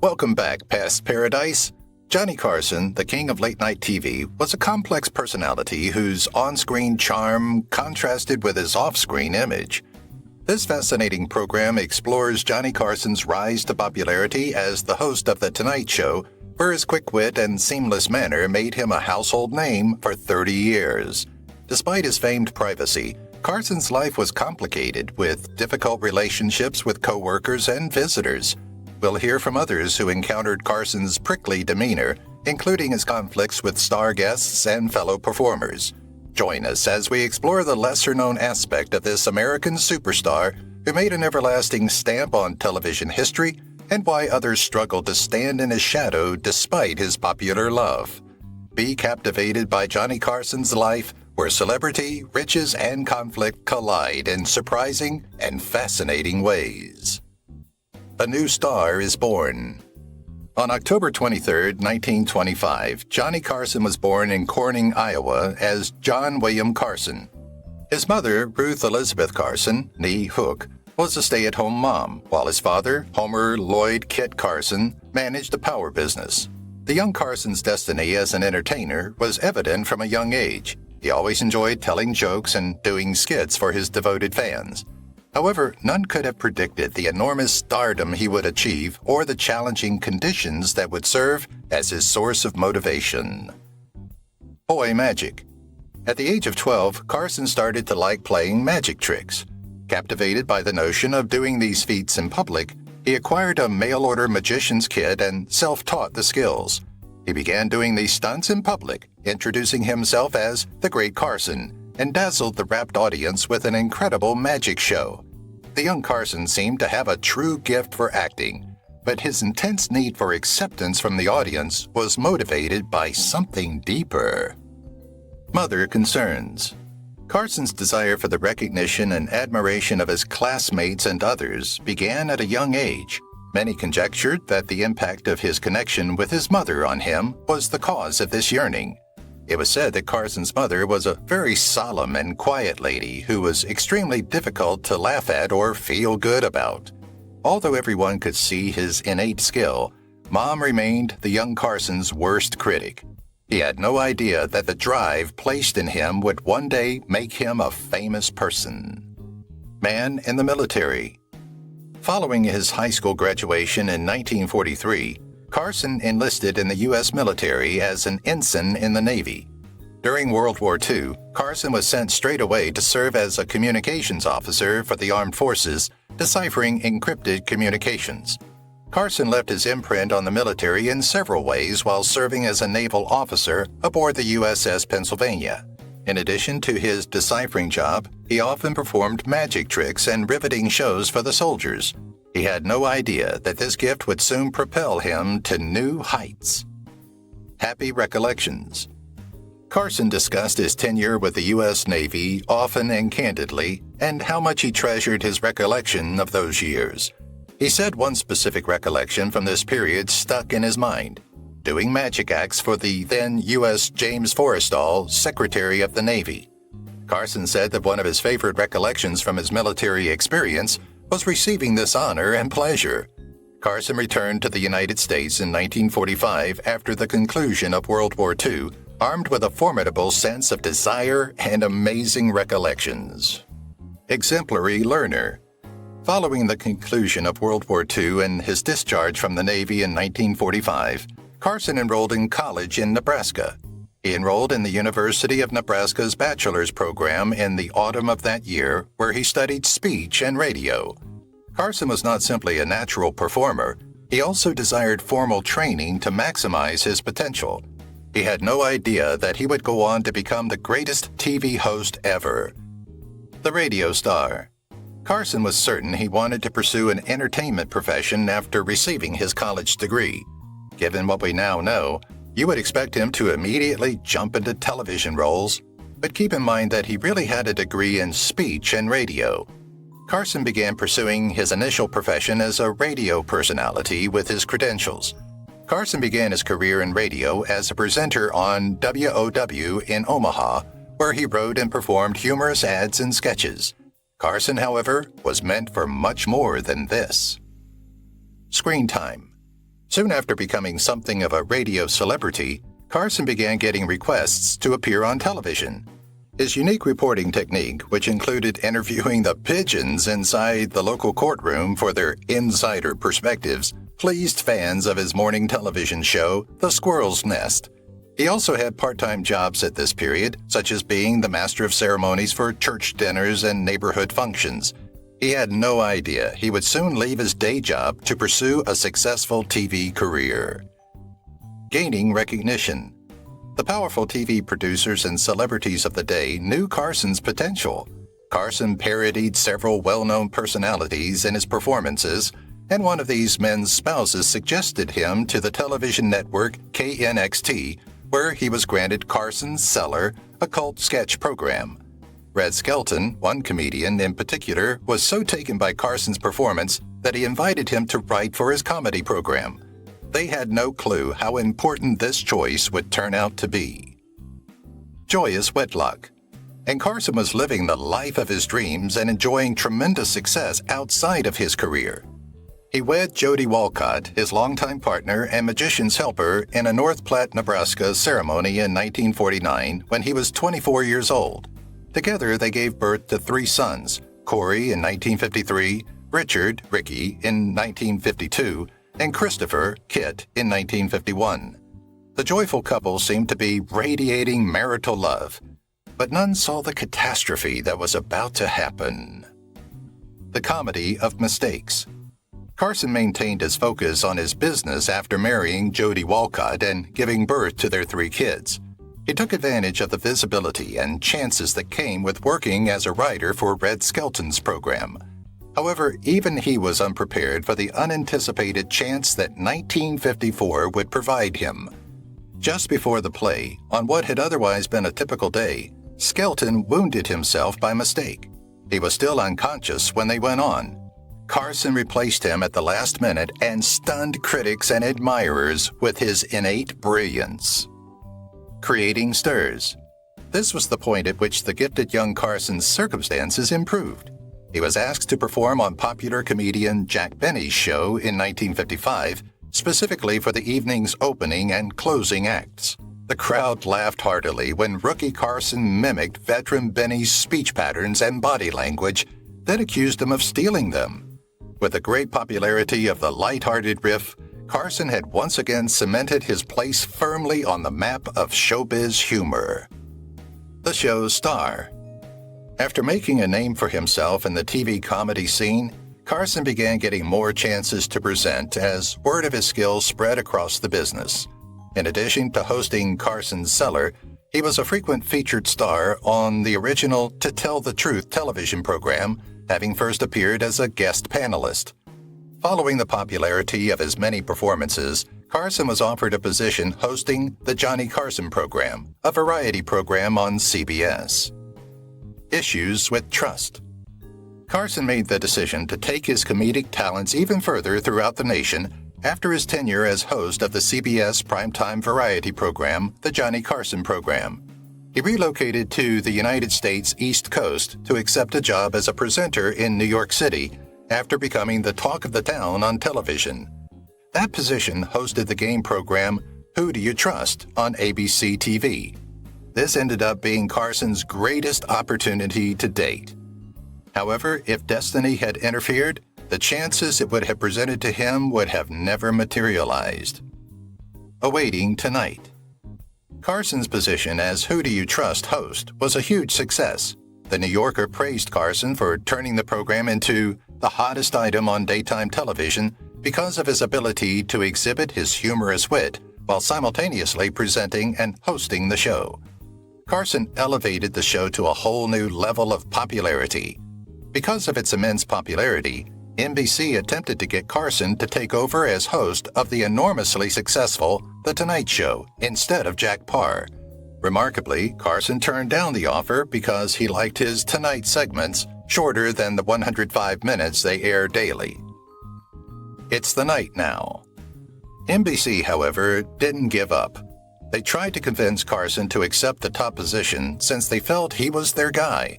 Welcome back, past paradise. Johnny Carson, the king of late-night TV, was a complex personality whose on-screen charm contrasted with his off-screen image. This fascinating program explores Johnny Carson's rise to popularity as the host of The Tonight Show, where his quick wit and seamless manner made him a household name for 30 years. Despite his famed privacy, Carson's life was complicated, with difficult relationships with co-workers and visitors. We'll hear from others who encountered Carson's prickly demeanor, including his conflicts with star guests and fellow performers. Join us as we explore the lesser-known aspect of this American superstar who made an everlasting stamp on television history and why others struggled to stand in his shadow despite his popular love. Be captivated by Johnny Carson's life, where celebrity, riches, and conflict collide in surprising and fascinating ways. A new star is born. On October 23, 1925, Johnny Carson was born in Corning, Iowa, as John William Carson. His mother, Ruth Elizabeth Carson, née Hook, was a stay-at-home mom, while his father, Homer Lloyd Kit Carson, managed a power business. The young Carson's destiny as an entertainer was evident from a young age. He always enjoyed telling jokes and doing skits for his devoted fans. However, none could have predicted the enormous stardom he would achieve or the challenging conditions that would serve as his source of motivation. Boy magic. At the age of 12, Carson started to like playing magic tricks. Captivated by the notion of doing these feats in public, he acquired a mail-order magician's kit and self-taught the skills. He began doing these stunts in public, introducing himself as the Great Carson, and dazzled the rapt audience with an incredible magic show. The young Carson seemed to have a true gift for acting, but his intense need for acceptance from the audience was motivated by something deeper. Mother concerns. Carson's desire for the recognition and admiration of his classmates and others began at a young age. Many conjectured that the impact of his connection with his mother on him was the cause of this yearning. It was said that Carson's mother was a very solemn and quiet lady who was extremely difficult to laugh at or feel good about. Although everyone could see his innate skill, Mom remained the young Carson's worst critic. He had no idea that the drive placed in him would one day make him a famous person. Man in the military. Following his high school graduation in 1943, Carson enlisted in the U.S. military as an ensign in the Navy. During World War II, Carson was sent straight away to serve as a communications officer for the armed forces, deciphering encrypted communications. Carson left his imprint on the military in several ways while serving as a naval officer aboard the USS Pennsylvania. In addition to his deciphering job, he often performed magic tricks and riveting shows for the soldiers. He had no idea that this gift would soon propel him to new heights. Happy recollections. Carson discussed his tenure with the U.S. Navy often and candidly, and how much he treasured his recollection of those years. He said one specific recollection from this period stuck in his mind: doing magic acts for the then U.S. James Forrestal, Secretary of the Navy. Carson said that one of his favorite recollections from his military experience was receiving this honor and pleasure. Carson returned to the United States in 1945 after the conclusion of World War II, armed with a formidable sense of desire and amazing recollections. Exemplary learner. Following the conclusion of World War II and his discharge from the Navy in 1945, Carson enrolled in college in Nebraska. He enrolled in the University of Nebraska's bachelor's program in the autumn of that year, where he studied speech and radio. Carson was not simply a natural performer, he also desired formal training to maximize his potential. He had no idea that he would go on to become the greatest TV host ever. The radio star. Carson was certain he wanted to pursue an entertainment profession after receiving his college degree. Given what we now know, you would expect him to immediately jump into television roles, but keep in mind that he really had a degree in speech and radio. Carson began pursuing his initial profession as a radio personality with his credentials. Carson began his career in radio as a presenter on WOW in Omaha, where he wrote and performed humorous ads and sketches. Carson, however, was meant for much more than this. Screen time. Soon after becoming something of a radio celebrity, Carson began getting requests to appear on television. His unique reporting technique, which included interviewing the pigeons inside the local courtroom for their insider perspectives, pleased fans of his morning television show, The Squirrel's Nest. He also had part-time jobs at this period, such as being the master of ceremonies for church dinners and neighborhood functions. He had no idea he would soon leave his day job to pursue a successful TV career. Gaining recognition. The powerful TV producers and celebrities of the day knew Carson's potential. Carson parodied several well-known personalities in his performances, and one of these men's spouses suggested him to the television network KNXT, where he was granted Carson's Cellar, a cult sketch program. Red Skelton, one comedian in particular, was so taken by Carson's performance that he invited him to write for his comedy program. They had no clue how important this choice would turn out to be. Joyous wedlock. And Carson was living the life of his dreams and enjoying tremendous success outside of his career. He wed Jody Walcott, his longtime partner and magician's helper, in a North Platte, Nebraska ceremony in 1949 when he was 24 years old. Together, they gave birth to 3 sons, Corey in 1953, Richard, Ricky, in 1952, and Christopher, Kit, in 1951. The joyful couple seemed to be radiating marital love, but none saw the catastrophe that was about to happen. The comedy of mistakes. Carson maintained his focus on his business after marrying Jody Walcott and giving birth to their 3 kids. He took advantage of the visibility and chances that came with working as a writer for Red Skelton's program. However, even he was unprepared for the unanticipated chance that 1954 would provide him. Just before the play, on what had otherwise been a typical day, Skelton wounded himself by mistake. He was still unconscious when they went on. Carson replaced him at the last minute and stunned critics and admirers with his innate brilliance. Creating stirs. This was the point at which the gifted young Carson's circumstances improved. He was asked to perform on popular comedian Jack Benny's show in 1955, specifically for the evening's opening and closing acts. The crowd laughed heartily when rookie Carson mimicked veteran Benny's speech patterns and body language, then accused him of stealing them. With the great popularity of the light-hearted riff, Carson had once again cemented his place firmly on the map of showbiz humor. The show's star. After making a name for himself in the TV comedy scene, Carson began getting more chances to present as word of his skills spread across the business. In addition to hosting Carson's Cellar, he was a frequent featured star on the original To Tell the Truth television program, having first appeared as a guest panelist. Following the popularity of his many performances, Carson was offered a position hosting the Johnny Carson program, a variety program on CBS. Issues with trust. Carson made the decision to take his comedic talents even further throughout the nation after his tenure as host of the CBS primetime variety program, the Johnny Carson program. He relocated to the United States East Coast to accept a job as a presenter in New York City after becoming the talk of the town on television. That position hosted the game program Who Do You Trust on ABC TV. This ended up being Carson's greatest opportunity to date. However, if destiny had interfered, the chances it would have presented to him would have never materialized. Awaiting tonight. Carson's position as Who Do You Trust host was a huge success. The New Yorker praised Carson for turning the program into the hottest item on daytime television because of his ability to exhibit his humorous wit while simultaneously presenting and hosting the show. Carson elevated the show to a whole new level of popularity. Because of its immense popularity, NBC attempted to get Carson to take over as host of the enormously successful The Tonight Show instead of Jack Paar. Remarkably, Carson turned down the offer because he liked his Tonight segments shorter than the 105 minutes they air daily. It's the night now. NBC, however, didn't give up. They tried to convince Carson to accept the top position since they felt he was their guy.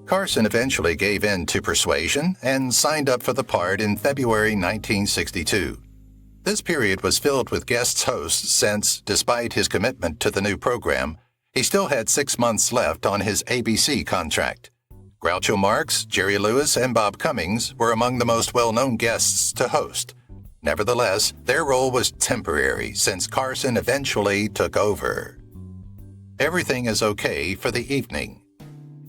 Carson eventually gave in to persuasion and signed up for the part in February 1962. This period was filled with guest hosts since, despite his commitment to the new program, he still had 6 months left on his ABC contract. Groucho Marx, Jerry Lewis, and Bob Cummings were among the most well-known guests to host. Nevertheless, their role was temporary since Carson eventually took over. Everything is okay for the evening.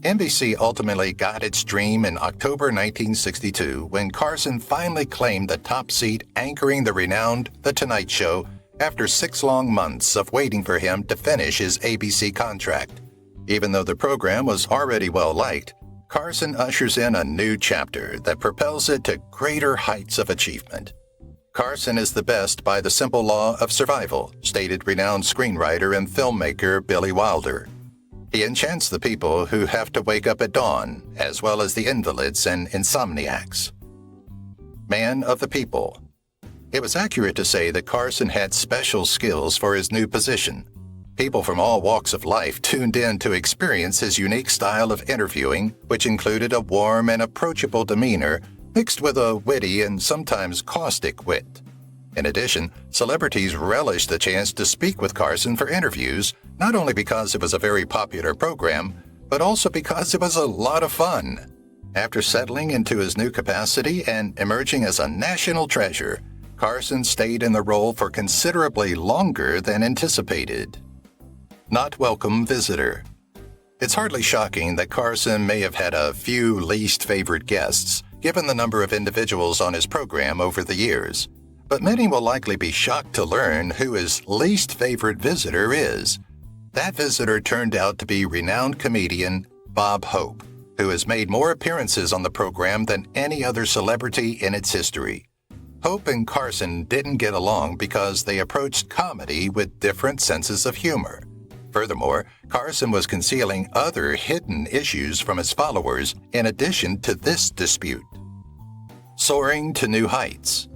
NBC ultimately got its dream in October 1962 when Carson finally claimed the top seat anchoring the renowned The Tonight Show after 6 long months of waiting for him to finish his ABC contract. Even though the program was already well-liked, Carson ushers in a new chapter that propels it to greater heights of achievement. Carson is the best by the simple law of survival, stated renowned screenwriter and filmmaker Billy Wilder. He enchants the people who have to wake up at dawn, as well as the invalids and insomniacs. Man of the people. It was accurate to say that Carson had special skills for his new position. People from all walks of life tuned in to experience his unique style of interviewing, which included a warm and approachable demeanor mixed with a witty and sometimes caustic wit. In addition, celebrities relished the chance to speak with Carson for interviews, not only because it was a very popular program, but also because it was a lot of fun. After settling into his new capacity and emerging as a national treasure, Carson stayed in the role for considerably longer than anticipated. Not welcome visitor. It's hardly shocking that Carson may have had a few least favorite guests, given the number of individuals on his program over the years. But many will likely be shocked to learn who his least favorite visitor is. That visitor turned out to be renowned comedian Bob Hope, who has made more appearances on the program than any other celebrity in its history. Hope and Carson didn't get along because they approached comedy with different senses of humor. Furthermore, Carson was concealing other hidden issues from his followers in addition to this dispute. Soaring to new heights.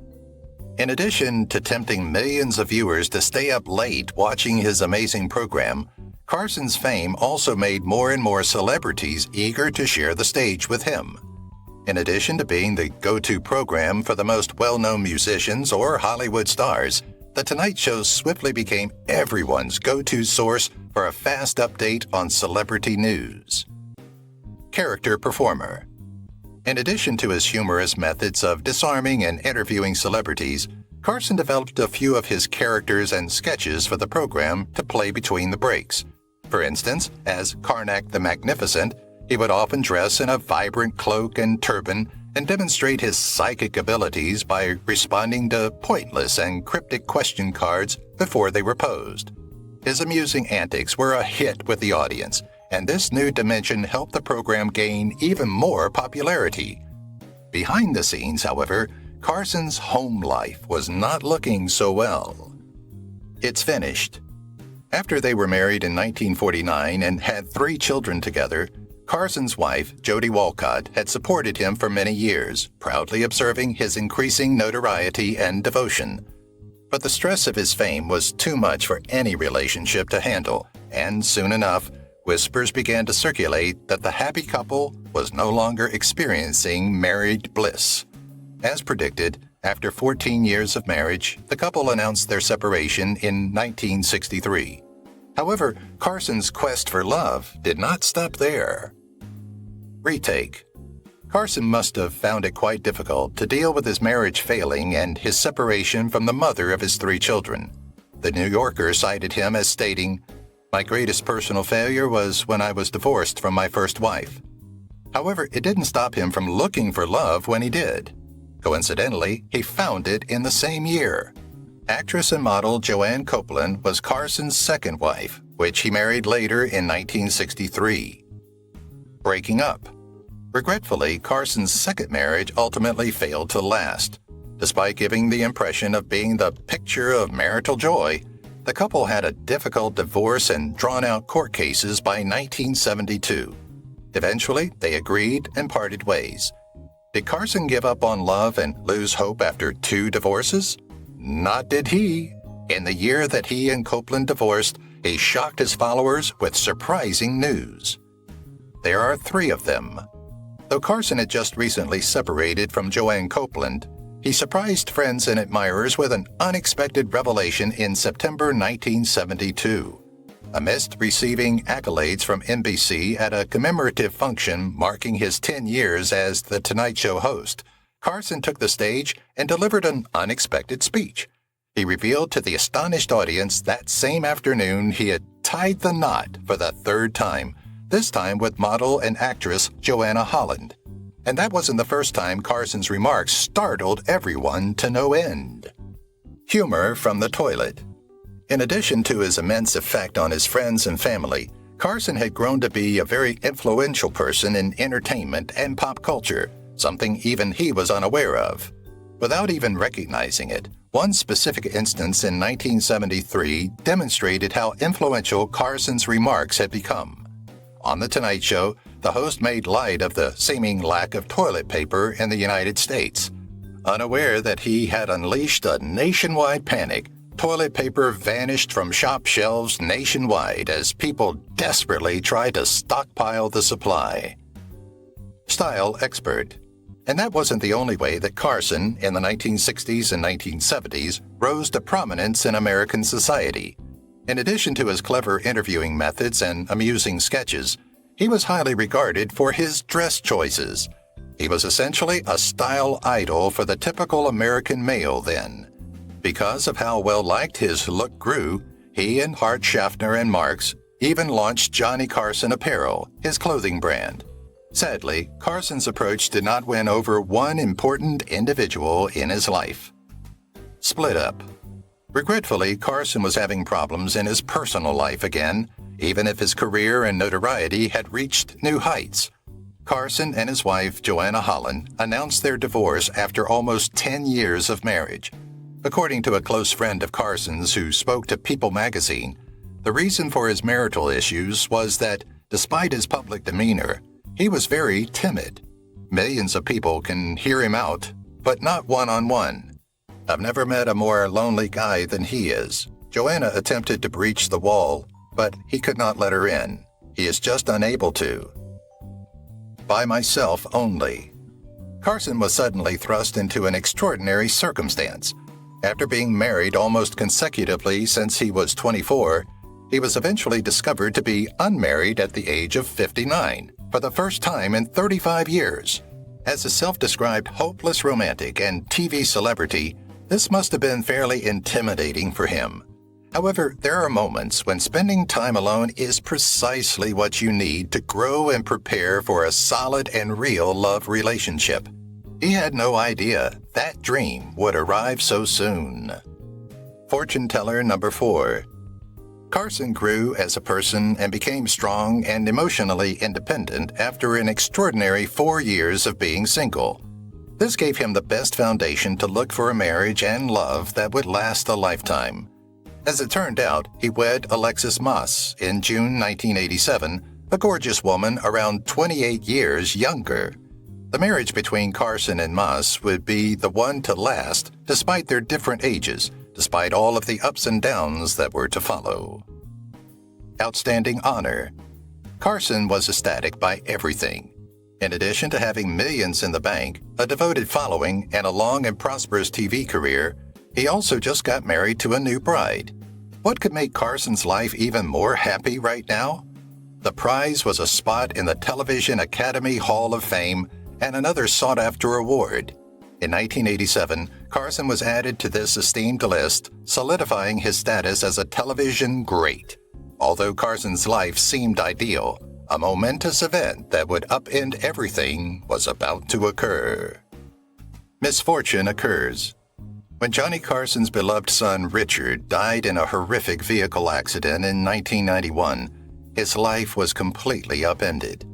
In addition to tempting millions of viewers to stay up late watching his amazing program, Carson's fame also made more and more celebrities eager to share the stage with him. In addition to being the go-to program for the most well-known musicians or Hollywood stars, The Tonight Show swiftly became everyone's go-to source for a fast update on celebrity news. Character performer. In addition to his humorous methods of disarming and interviewing celebrities, Carson developed a few of his characters and sketches for the program to play between the breaks. For instance, as Karnak the Magnificent, he would often dress in a vibrant cloak and turban and demonstrate his psychic abilities by responding to pointless and cryptic question cards before they were posed. His amusing antics were a hit with the audience, and this new dimension helped the program gain even more popularity. Behind the scenes, however, Carson's home life was not looking so well. It's finished. After they were married in 1949 and had 3 children together, Carson's wife, Jody Walcott, had supported him for many years, proudly observing his increasing notoriety and devotion. But the stress of his fame was too much for any relationship to handle, and soon enough, whispers began to circulate that the happy couple was no longer experiencing married bliss. As predicted, after 14 years of marriage, the couple announced their separation in 1963. However, Carson's quest for love did not stop there. Retake. Carson must have found it quite difficult to deal with his marriage failing and his separation from the mother of his 3 children. The New Yorker cited him as stating, "My greatest personal failure was when I was divorced from my first wife." However, it didn't stop him from looking for love when he did. Coincidentally, he found it in the same year. Actress and model Joanne Copeland was Carson's second wife, which he married later in 1963. Breaking up. Regretfully, Carson's second marriage ultimately failed to last. Despite giving the impression of being the picture of marital joy, the couple had a difficult divorce and drawn-out court cases by 1972. Eventually, they agreed and parted ways. Did Carson give up on love and lose hope after 2 divorces? Not did he. In the year that he and Copeland divorced, he shocked his followers with surprising news. There are 3 of them. Though Carson had just recently separated from Joanne Copeland, He surprised friends and admirers with an unexpected revelation in September 1972. Amidst receiving accolades from NBC at a commemorative function marking his 10 years as The Tonight Show host, Carson took the stage and delivered an unexpected speech. He revealed to the astonished audience that same afternoon he had tied the knot for the third time, this time with model and actress Joanna Holland. And that wasn't the first time Carson's remarks startled everyone to no end. Humor from the toilet. In addition to his immense effect on his friends and family, Carson had grown to be a very influential person in entertainment and pop culture, something even he was unaware of. Without even recognizing it, one specific instance in 1973 demonstrated how influential Carson's remarks had become. On The Tonight Show, the host made light of the seeming lack of toilet paper in the United States. Unaware that he had unleashed a nationwide panic, toilet paper vanished from shop shelves nationwide as people desperately tried to stockpile the supply. Style expert. And that wasn't the only way that Carson, in the 1960s and 1970s, rose to prominence in American society. In addition to his clever interviewing methods and amusing sketches, he was highly regarded for his dress choices. He was essentially a style idol for the typical American male then. Because of how well-liked his look grew, he and Hart Schaffner and Marx even launched Johnny Carson Apparel, his clothing brand. Sadly, Carson's approach did not win over one important individual in his life. Split up. Regretfully, Carson was having problems in his personal life again, even if his career and notoriety had reached new heights. Carson and his wife, Joanna Holland, announced their divorce after almost 10 years of marriage. According to a close friend of Carson's who spoke to People magazine, the reason for his marital issues was that, despite his public demeanor, he was very timid. Millions of people can hear him out, but not one-on-one. I've never met a more lonely guy than he is. Joanna attempted to breach the wall, but he could not let her in. He is just unable to. By myself only. Carson was suddenly thrust into an extraordinary circumstance. After being married almost consecutively since he was 24, he was eventually discovered to be unmarried at the age of 59, for the first time in 35 years. As a self-described hopeless romantic and TV celebrity, this must have been fairly intimidating for him. However, there are moments when spending time alone is precisely what you need to grow and prepare for a solid and real love relationship. He had no idea that dream would arrive so soon. Fortune teller number 4. Carson grew as a person and became strong and emotionally independent after an extraordinary 4 years of being single. This gave him the best foundation to look for a marriage and love that would last a lifetime. As it turned out, he wed Alexis Moss in June 1987, a gorgeous woman around 28 years younger. The marriage between Carson and Moss would be the one to last despite their different ages, despite all of the ups and downs that were to follow. Outstanding honor. Carson was ecstatic by everything. In addition to having millions in the bank, a devoted following, and a long and prosperous TV career, he also just got married to a new bride. What could make Carson's life even more happy right now? The prize was a spot in the Television Academy Hall of Fame and another sought-after award. In 1987, Carson was added to this esteemed list, solidifying his status as a television great. Although Carson's life seemed ideal, a momentous event that would upend everything was about to occur. Misfortune occurs. When Johnny Carson's beloved son Richard died in a horrific vehicle accident in 1991, his life was completely upended.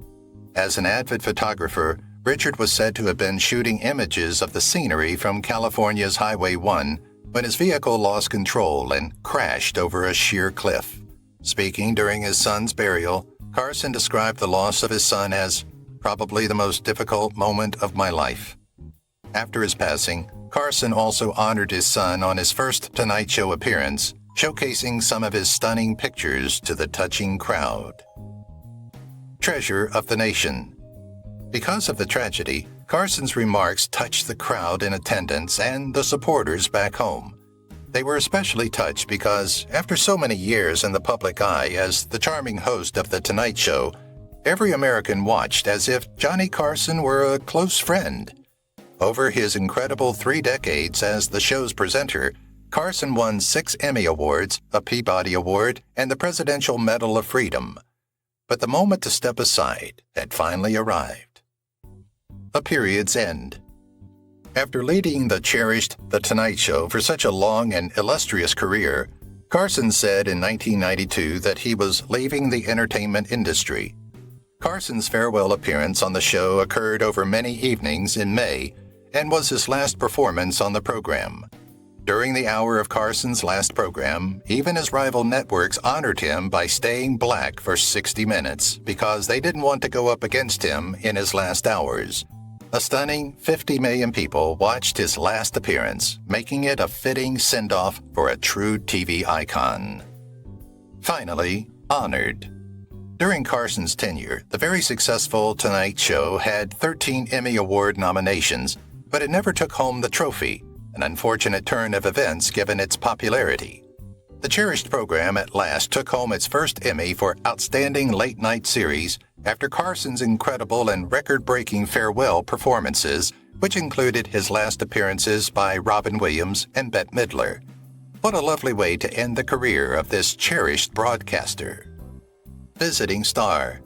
As an avid photographer, Richard was said to have been shooting images of the scenery from California's Highway 1 when his vehicle lost control and crashed over a sheer cliff. Speaking during his son's burial, Carson described the loss of his son as probably the most difficult moment of my life. After his passing, Carson also honored his son on his first Tonight Show appearance, showcasing some of his stunning pictures to the touching crowd. Treasure of the Nation. Because of the tragedy, Carson's remarks touched the crowd in attendance and the supporters back home. They were especially touched because, after so many years in the public eye as the charming host of The Tonight Show, every American watched as if Johnny Carson were a close friend. Over his incredible 3 decades as the show's presenter, Carson won 6 Emmy Awards, a Peabody Award, and the Presidential Medal of Freedom. But the moment to step aside had finally arrived. A period's end. After leading the cherished The Tonight Show for such a long and illustrious career, Carson said in 1992 that he was leaving the entertainment industry. Carson's farewell appearance on the show occurred over many evenings in May and was his last performance on the program. During the hour of Carson's last program, even his rival networks honored him by staying black for 60 minutes because they didn't want to go up against him in his last hours. A stunning 50 million people watched his last appearance, making it a fitting send-off for a true TV icon. Finally, honored. During Carson's tenure, the very successful Tonight Show had 13 Emmy Award nominations, but it never took home the trophy, an unfortunate turn of events given its popularity. The cherished program at last took home its first Emmy for Outstanding Late Night Series after Carson's incredible and record-breaking farewell performances, which included his last appearances by Robin Williams and Bette Midler. What a lovely way to end the career of this cherished broadcaster. Visiting star.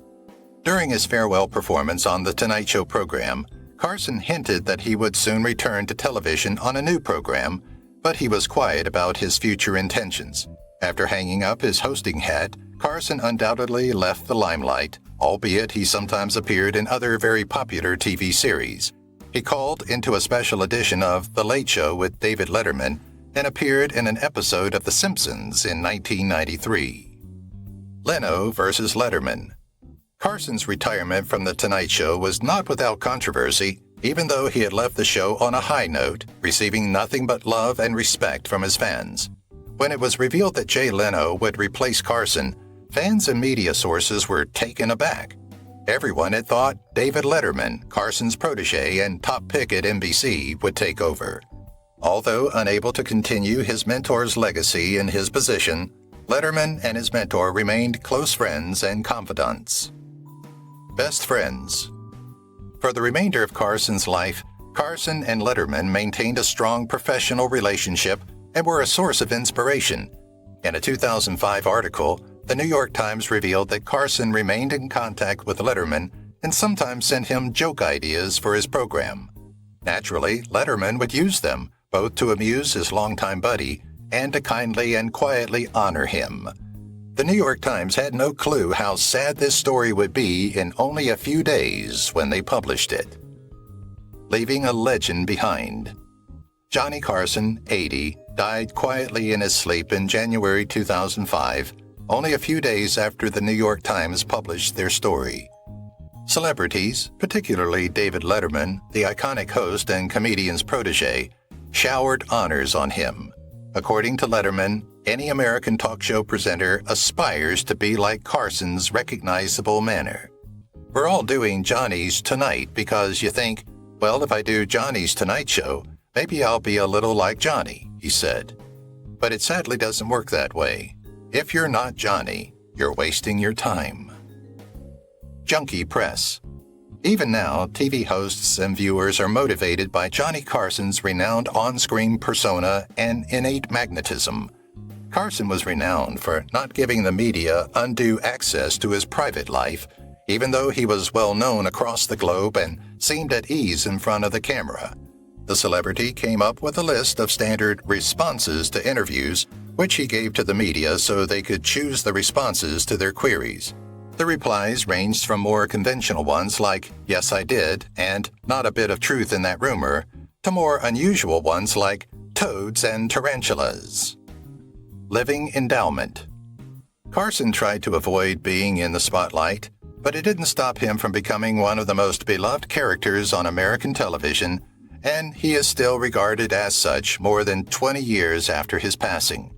During his farewell performance on The Tonight Show program, Carson hinted that he would soon return to television on a new program, but he was quiet about his future intentions. After hanging up his hosting hat, Carson undoubtedly left the limelight, albeit he sometimes appeared in other very popular TV series. He called into a special edition of The Late Show with David Letterman and appeared in an episode of The Simpsons in 1993. Leno versus Letterman. Carson's retirement from The Tonight Show was not without controversy, even though he had left the show on a high note, receiving nothing but love and respect from his fans. When it was revealed that Jay Leno would replace Carson, fans and media sources were taken aback. Everyone had thought David Letterman, Carson's protege and top pick at NBC, would take over. Although unable to continue his mentor's legacy in his position, Letterman and his mentor remained close friends and confidants. Best friends. For the remainder of Carson's life, Carson and Letterman maintained a strong professional relationship and were a source of inspiration. In a 2005 article, the New York Times revealed that Carson remained in contact with Letterman and sometimes sent him joke ideas for his program. Naturally, Letterman would use them, both to amuse his longtime buddy and to kindly and quietly honor him. The New York Times had no clue how sad this story would be in only a few days when they published it. Leaving a legend behind. Johnny Carson, 80, died quietly in his sleep in January 2005, only a few days after the New York Times published their story. Celebrities, particularly David Letterman, the iconic host and comedian's protege, showered honors on him. According to Letterman, any American talk show presenter aspires to be like Carson's recognizable manner. We're all doing Johnny's tonight because you think, well, if I do Johnny's Tonight Show, maybe I'll be a little like Johnny, he said. But it sadly doesn't work that way. If you're not Johnny, you're wasting your time. Junkie press. Even now, TV hosts and viewers are motivated by Johnny Carson's renowned on-screen persona and innate magnetism. Carson was renowned for not giving the media undue access to his private life, even though he was well known across the globe and seemed at ease in front of the camera. The celebrity came up with a list of standard responses to interviews, which he gave to the media so they could choose the responses to their queries. The replies ranged from more conventional ones like, "Yes, I did," and "Not a bit of truth in that rumor," to more unusual ones like, "Toads and tarantulas." Living endowment. Carson tried to avoid being in the spotlight, but it didn't stop him from becoming one of the most beloved characters on American television, and he is still regarded as such more than 20 years after his passing.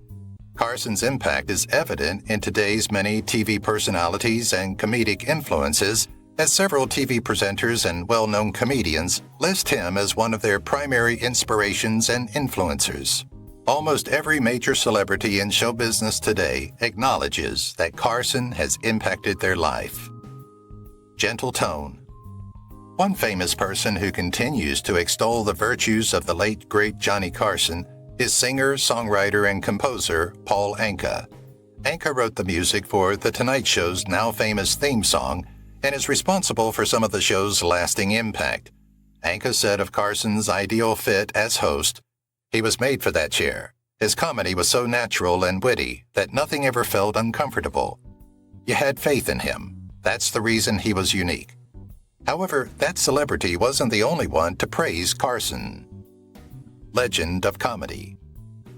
Carson's impact is evident in today's many TV personalities and comedic influences, as several TV presenters and well-known comedians list him as one of their primary inspirations and influencers. Almost every major celebrity in show business today acknowledges that Carson has impacted their life. Gentle tone. One famous person who continues to extol the virtues of the late great Johnny Carson is singer, songwriter, and composer Paul Anka. Anka wrote the music for The Tonight Show's now famous theme song and is responsible for some of the show's lasting impact. Anka said of Carson's ideal fit as host, "He was made for that chair. His comedy was so natural and witty that nothing ever felt uncomfortable. You had faith in him. That's the reason he was unique." However, that celebrity wasn't the only one to praise Carson. Legend of comedy.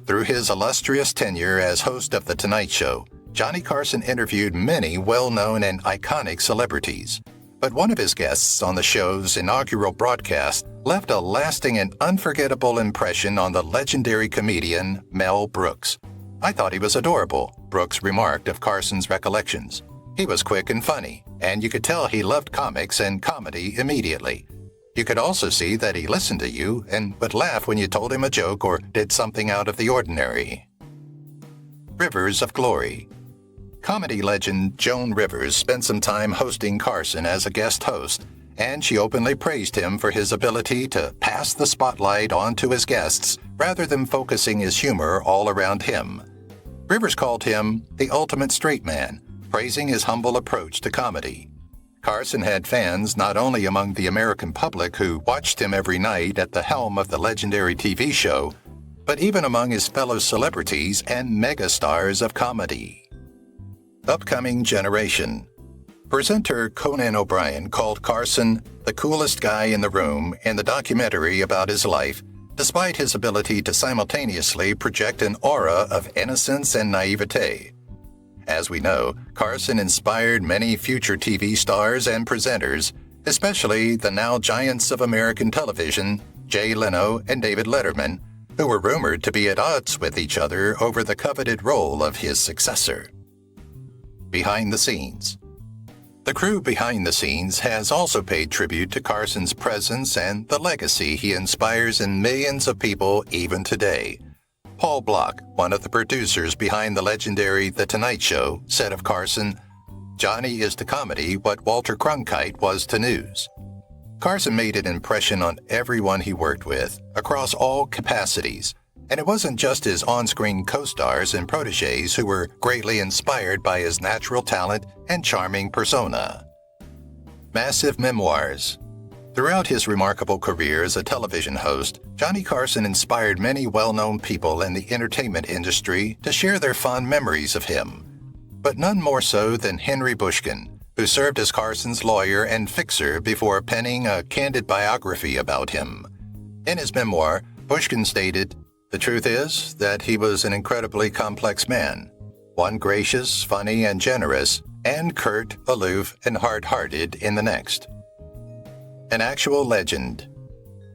Through his illustrious tenure as host of The Tonight Show, Johnny Carson interviewed many well-known and iconic celebrities. But one of his guests on the show's inaugural broadcast left a lasting and unforgettable impression on the legendary comedian Mel Brooks. "I thought he was adorable," Brooks remarked of Carson's recollections. "He was quick and funny, and you could tell he loved comics and comedy immediately. You could also see that he listened to you and would laugh when you told him a joke or did something out of the ordinary." Rivers of glory. Comedy legend Joan Rivers spent some time hosting Carson as a guest host, and she openly praised him for his ability to pass the spotlight on to his guests rather than focusing his humor all around him. Rivers called him the ultimate straight man, praising his humble approach to comedy. Carson had fans not only among the American public who watched him every night at the helm of the legendary TV show, but even among his fellow celebrities and megastars of comedy. Upcoming generation. Presenter Conan O'Brien called Carson the coolest guy in the room in the documentary about his life, despite his ability to simultaneously project an aura of innocence and naivete. As we know, Carson inspired many future TV stars and presenters, especially the now giants of American television, Jay Leno and David Letterman, who were rumored to be at odds with each other over the coveted role of his successor. Behind the scenes. The crew behind the scenes has also paid tribute to Carson's presence and the legacy he inspires in millions of people even today. Paul Block, one of the producers behind the legendary The Tonight Show, said of Carson, "Johnny is to comedy what Walter Cronkite was to news." Carson made an impression on everyone he worked with, across all capacities, and it wasn't just his on-screen co-stars and protégés who were greatly inspired by his natural talent and charming persona. Massive memoirs. Throughout his remarkable career as a television host, Johnny Carson inspired many well-known people in the entertainment industry to share their fond memories of him, but none more so than Henry Bushkin, who served as Carson's lawyer and fixer before penning a candid biography about him. In his memoir, Bushkin stated, "The truth is that he was an incredibly complex man, one gracious, funny, and generous, and curt, aloof, and hard-hearted in the next." An actual legend.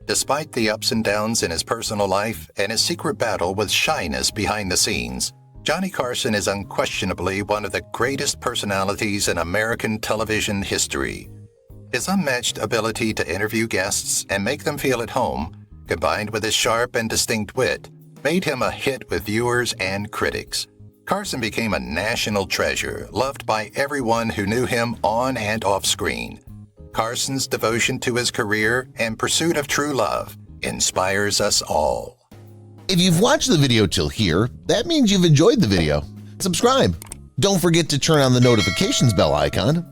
Despite the ups and downs in his personal life and his secret battle with shyness behind the scenes, Johnny Carson is unquestionably one of the greatest personalities in American television history. His unmatched ability to interview guests and make them feel at home, combined with his sharp and distinct wit, made him a hit with viewers and critics. Carson became a national treasure, loved by everyone who knew him on and off screen. Carson's devotion to his career and pursuit of true love inspires us all. If you've watched the video till here, that means you've enjoyed the video. Subscribe. Don't forget to turn on the notifications bell icon